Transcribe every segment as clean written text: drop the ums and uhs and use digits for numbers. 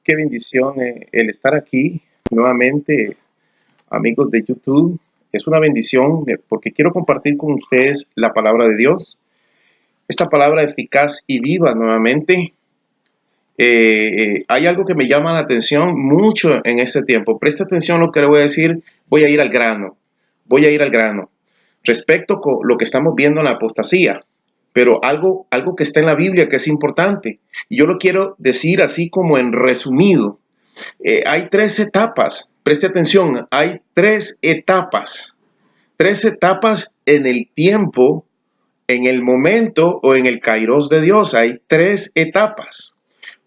Qué bendición el estar aquí nuevamente, amigos de YouTube. Es una bendición porque quiero compartir con ustedes la palabra de Dios. Esta palabra eficaz y viva nuevamente. Hay algo que me llama la atención mucho en este tiempo. Presta atención a lo que le voy a decir. Voy a ir al grano. Voy a ir al grano. Respecto con lo que estamos viendo en la apostasía. Pero algo que está en la Biblia que es importante. Y yo lo quiero decir así como en resumido. Hay tres etapas, preste atención, hay tres etapas en el tiempo, en el momento o en el kairos de Dios. Hay tres etapas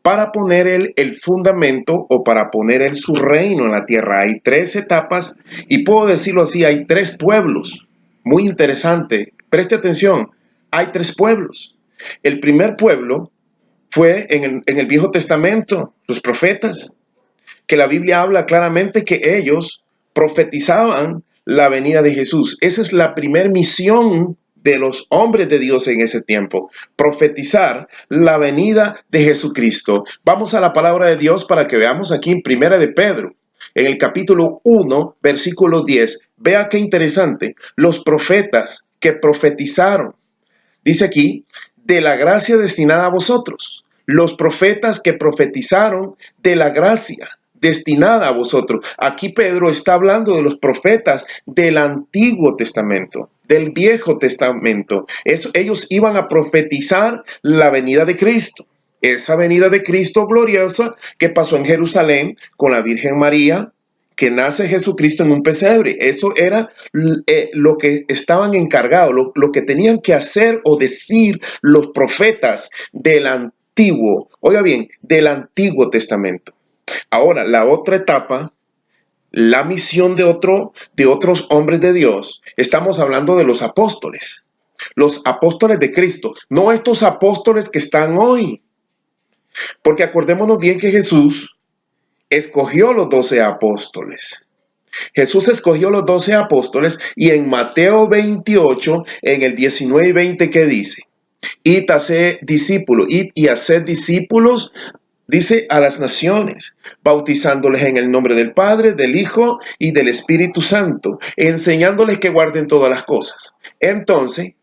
para poner el fundamento o para poner su reino en la tierra. Hay tres etapas y puedo decirlo así, hay tres pueblos. Muy interesante, preste atención, hay tres pueblos. El primer pueblo fue en el Viejo Testamento, los profetas, que la Biblia habla claramente que ellos profetizaban la venida de Jesús. Esa es la primera misión de los hombres de Dios en ese tiempo, profetizar la venida de Jesucristo. Vamos a la palabra de Dios para que veamos aquí en Primera de Pedro, en el capítulo 1, versículo 10. Vea qué interesante, los profetas que profetizaron. Dice aquí, de la gracia destinada a vosotros. Los profetas que profetizaron de la gracia destinada a vosotros. Aquí Pedro está hablando de los profetas del Antiguo Testamento, del Viejo Testamento. Ellos iban a profetizar la venida de Cristo. Esa venida de Cristo gloriosa que pasó en Jerusalén con la Virgen María, que nace Jesucristo en un pesebre. Eso era lo que estaban encargados, lo que tenían que hacer o decir los profetas del Antiguo, oiga bien, del Antiguo Testamento. Ahora, la otra etapa, la misión de otros hombres de Dios, estamos hablando de los apóstoles de Cristo, no estos apóstoles que están hoy, porque acordémonos bien que Jesús escogió los 12 apóstoles. Jesús escogió los 12 apóstoles y en Mateo 28, en el 19 y 20, ¿qué dice? Id a hacer discípulos, id y haced discípulos, dice, a las naciones, bautizándoles en el nombre del Padre, del Hijo y del Espíritu Santo, enseñándoles que guarden todas las cosas. Entonces,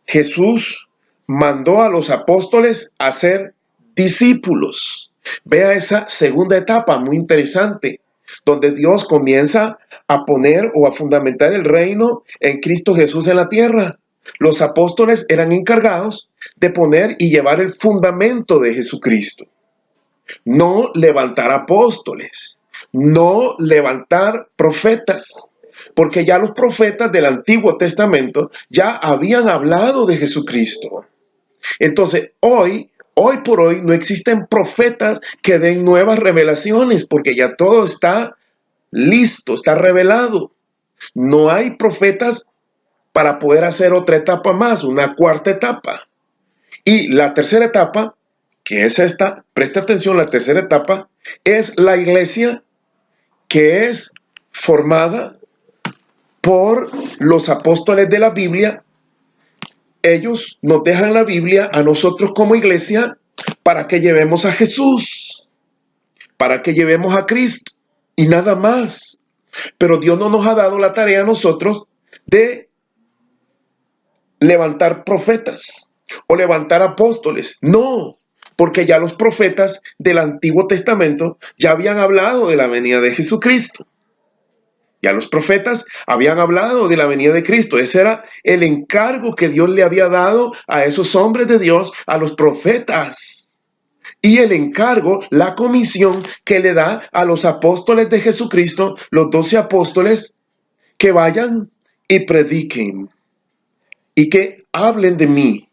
Jesús mandó a los apóstoles a ser discípulos. Vea esa segunda etapa muy interesante, donde Dios comienza a poner o a fundamentar el reino en Cristo Jesús en la tierra. Los apóstoles eran encargados de poner y llevar el fundamento de Jesucristo. No levantar apóstoles, no levantar profetas, porque ya los profetas del Antiguo Testamento ya habían hablado de Jesucristo. Entonces, hoy por hoy, no existen profetas que den nuevas revelaciones, porque ya todo está listo, está revelado. No hay profetas para poder hacer otra etapa más, una cuarta etapa. Y la tercera etapa, que es esta, presta atención, la tercera etapa es la iglesia que es formada por los apóstoles de la Biblia. Ellos nos dejan la Biblia a nosotros como iglesia para que llevemos a Jesús, para que llevemos a Cristo y nada más. Pero Dios no nos ha dado la tarea a nosotros de levantar profetas o levantar apóstoles. No, porque ya los profetas del Antiguo Testamento ya habían hablado de la venida de Jesucristo. Ya los profetas habían hablado de la venida de Cristo. Ese era el encargo que Dios le había dado a esos hombres de Dios, a los profetas. Y el encargo, la comisión que le da a los apóstoles de Jesucristo, los 12 apóstoles, que vayan y prediquen. Y que hablen de mí,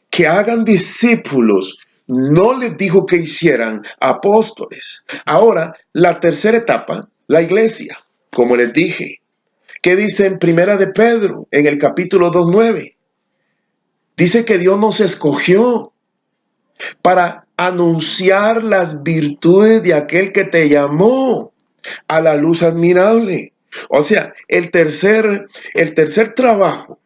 que hagan discípulos. No les dijo que hicieran apóstoles. Ahora, la tercera etapa, la iglesia. Como les dije, ¿qué dice en Primera de Pedro, en el capítulo 2:9? Dice que Dios nos escogió para anunciar las virtudes de aquel que te llamó a la luz admirable. O sea, el tercer trabajo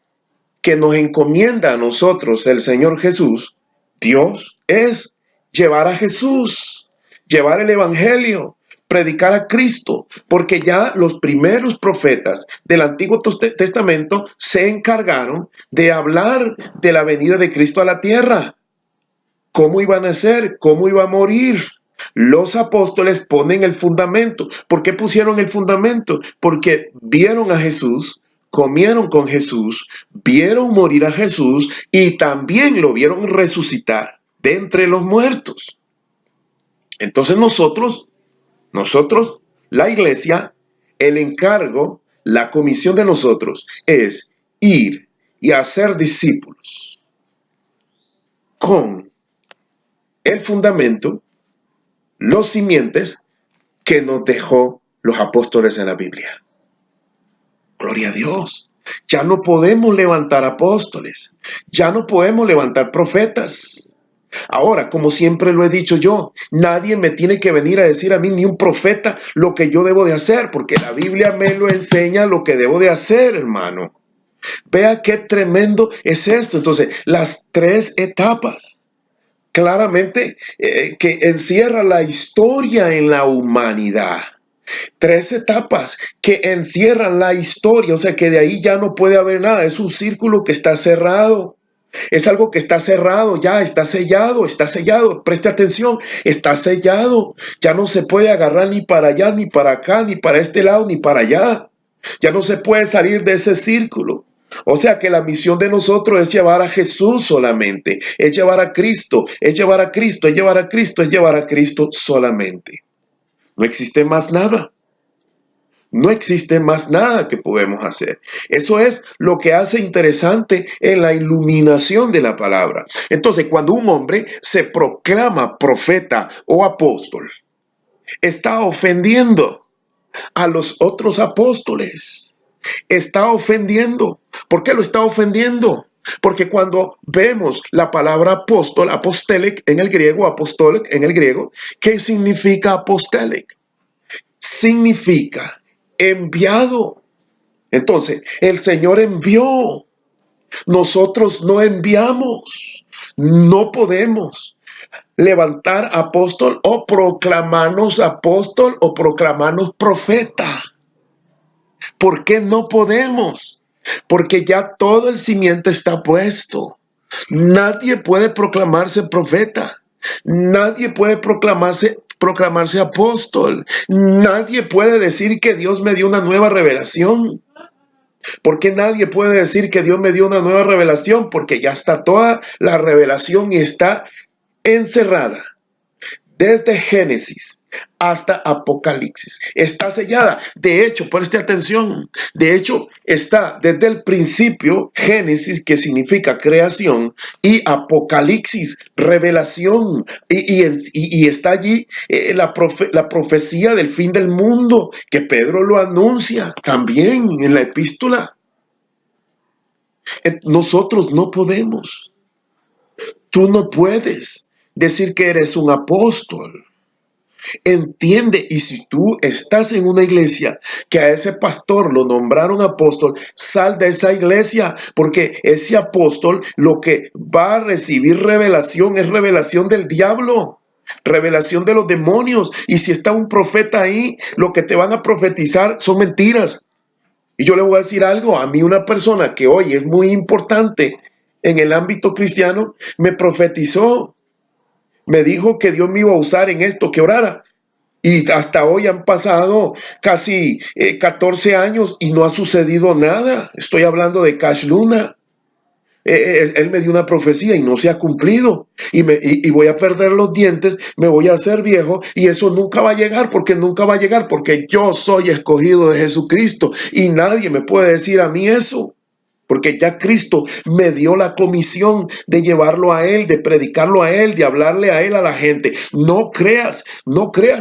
que nos encomienda a nosotros el Señor Jesús, Dios, es llevar a Jesús, llevar el evangelio, predicar a Cristo, porque ya los primeros profetas del Antiguo Testamento se encargaron de hablar de la venida de Cristo a la tierra. ¿Cómo iban a ser? ¿Cómo iba a morir? Los apóstoles ponen el fundamento. ¿Por qué pusieron el fundamento? Porque vieron a Jesús, comieron con Jesús, vieron morir a Jesús y también lo vieron resucitar de entre los muertos. Entonces nosotros, la iglesia, el encargo, la comisión de nosotros es ir y hacer discípulos con el fundamento, los simientes que nos dejó los apóstoles en la Biblia. Gloria a Dios. Ya no podemos levantar apóstoles. Ya no podemos levantar profetas. Ahora, como siempre lo he dicho yo, nadie me tiene que venir a decir a mí, ni un profeta, lo que yo debo de hacer, porque la Biblia me lo enseña lo que debo de hacer, hermano. Vea qué tremendo es esto. Entonces, las 3 etapas claramente que encierra la historia en la humanidad. 3 etapas que encierran la historia, o sea que de ahí ya no puede haber nada. Es un círculo que está cerrado. Es algo que está cerrado, ya está sellado, preste atención, está sellado, ya no se puede agarrar ni para allá, ni para acá, ni para este lado, ni para allá, ya no se puede salir de ese círculo. O sea que la misión de nosotros es llevar a Jesús solamente, es llevar a Cristo, es llevar a Cristo, es llevar a Cristo, es llevar a Cristo solamente. No existe más nada. No existe más nada que podemos hacer. Eso es lo que hace interesante en la iluminación de la palabra. Entonces, cuando un hombre se proclama profeta o apóstol, está ofendiendo a los otros apóstoles. Está ofendiendo. ¿Por qué lo está ofendiendo? Porque cuando vemos la palabra apóstol, apostelic en el griego, apostolic en el griego, ¿qué significa apostelic? Significa enviado. Entonces, el Señor envió. Nosotros no enviamos. No podemos levantar apóstol o proclamarnos profeta. ¿Por qué no podemos? Porque ya todo el cimiento está puesto. Nadie puede proclamarse profeta. Nadie puede proclamarse apóstol. Nadie puede decir que Dios me dio una nueva revelación. ¿Por qué nadie puede decir que Dios me dio una nueva revelación? Porque ya está toda la revelación y está encerrada. Desde Génesis hasta Apocalipsis. Está sellada. De hecho, preste atención. De hecho, está desde el principio, Génesis, que significa creación, y Apocalipsis, revelación. Y está allí la profecía del fin del mundo, que Pedro lo anuncia también en la epístola. Nosotros no podemos. Tú no puedes decir que eres un apóstol. Entiende, y si tú estás en una iglesia que a ese pastor lo nombraron apóstol, sal de esa iglesia, porque ese apóstol lo que va a recibir revelación es revelación del diablo, revelación de los demonios. Y si está un profeta ahí, lo que te van a profetizar son mentiras. Y yo le voy a decir algo, a mí una persona que hoy es muy importante en el ámbito cristiano, me profetizó. Me dijo que Dios me iba a usar en esto, que orara. Y hasta hoy han pasado casi 14 años y no ha sucedido nada. Estoy hablando de Cash Luna. Él me dio una profecía y no se ha cumplido. Y voy a perder los dientes, me voy a hacer viejo y eso nunca va a llegar, porque yo soy escogido de Jesucristo y nadie me puede decir a mí eso. Porque ya Cristo me dio la comisión de llevarlo a Él, de predicarlo a Él, de hablarle a Él a la gente. No creas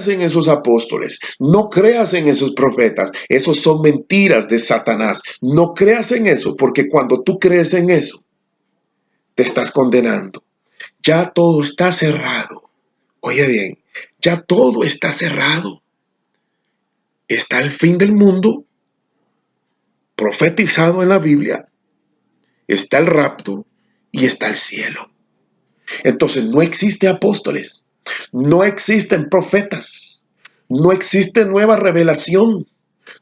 en esos apóstoles, no creas en esos profetas. Esos son mentiras de Satanás. No creas en eso, porque cuando tú crees en eso, te estás condenando. Ya todo está cerrado. Oye bien, ya todo está cerrado. Está el fin del mundo, profetizado en la Biblia. Está el rapto y está el cielo. Entonces no existe apóstoles. No existen profetas. No existe nueva revelación.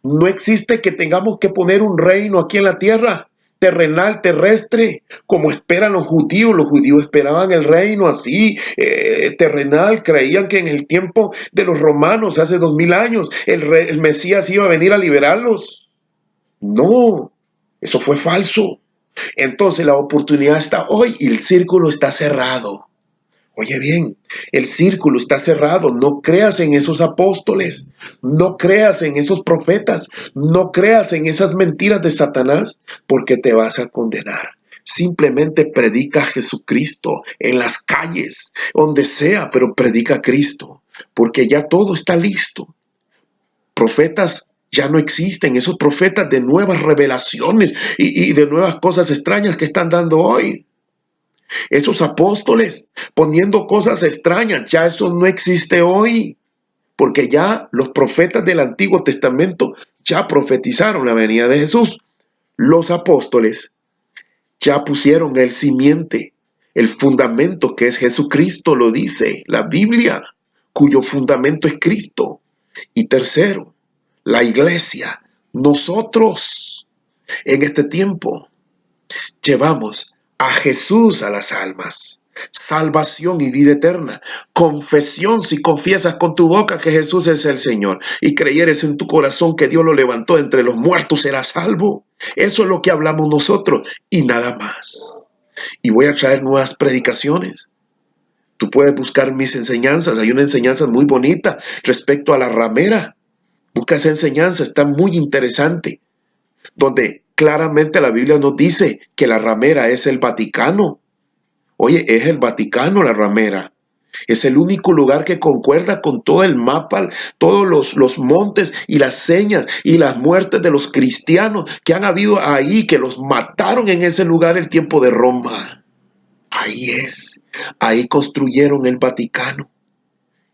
No existe que tengamos que poner un reino aquí en la tierra, terrenal, terrestre, como esperan los judíos. Los judíos esperaban el reino así, terrenal. Creían que en el tiempo de los romanos, hace 2000 años, el Mesías iba a venir a liberarlos. No, eso fue falso. Entonces la oportunidad está hoy y el círculo está cerrado. Oye bien, el círculo está cerrado. No creas en esos apóstoles, no creas en esos profetas, no creas en esas mentiras de Satanás, porque te vas a condenar. Simplemente predica a Jesucristo en las calles, donde sea, pero predica a Cristo, porque ya todo está listo. Profetas ya no existen, esos profetas de nuevas revelaciones y de nuevas cosas extrañas que están dando hoy. Esos apóstoles poniendo cosas extrañas, ya eso no existe hoy, porque ya los profetas del Antiguo Testamento ya profetizaron la venida de Jesús. Los apóstoles ya pusieron el simiente, el fundamento que es Jesucristo, lo dice la Biblia, cuyo fundamento es Cristo. Y tercero, la iglesia, nosotros en este tiempo llevamos a Jesús a las almas, salvación y vida eterna, confesión si confiesas con tu boca que Jesús es el Señor y creyeres en tu corazón que Dios lo levantó entre los muertos, serás salvo. Eso es lo que hablamos nosotros y nada más. Y voy a traer nuevas predicaciones. Tú puedes buscar mis enseñanzas, hay una enseñanza muy bonita respecto a la ramera. Busca esa enseñanza, está muy interesante, donde claramente la Biblia nos dice que la ramera es el Vaticano. Oye, es el Vaticano la ramera. Es el único lugar que concuerda con todo el mapa, todos los montes y las señas y las muertes de los cristianos que han habido ahí, que los mataron en ese lugar el tiempo de Roma. Ahí es. Ahí construyeron el Vaticano.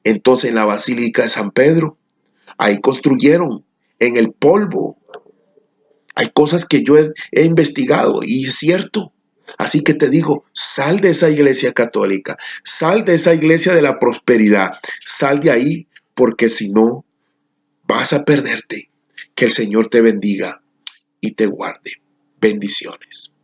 Entonces en la Basílica de San Pedro, ahí construyeron en el polvo. Hay cosas que yo he investigado y es cierto. Así que te digo, sal de esa iglesia católica, sal de esa iglesia de la prosperidad, sal de ahí, porque si no, vas a perderte. Que el Señor te bendiga y te guarde. Bendiciones.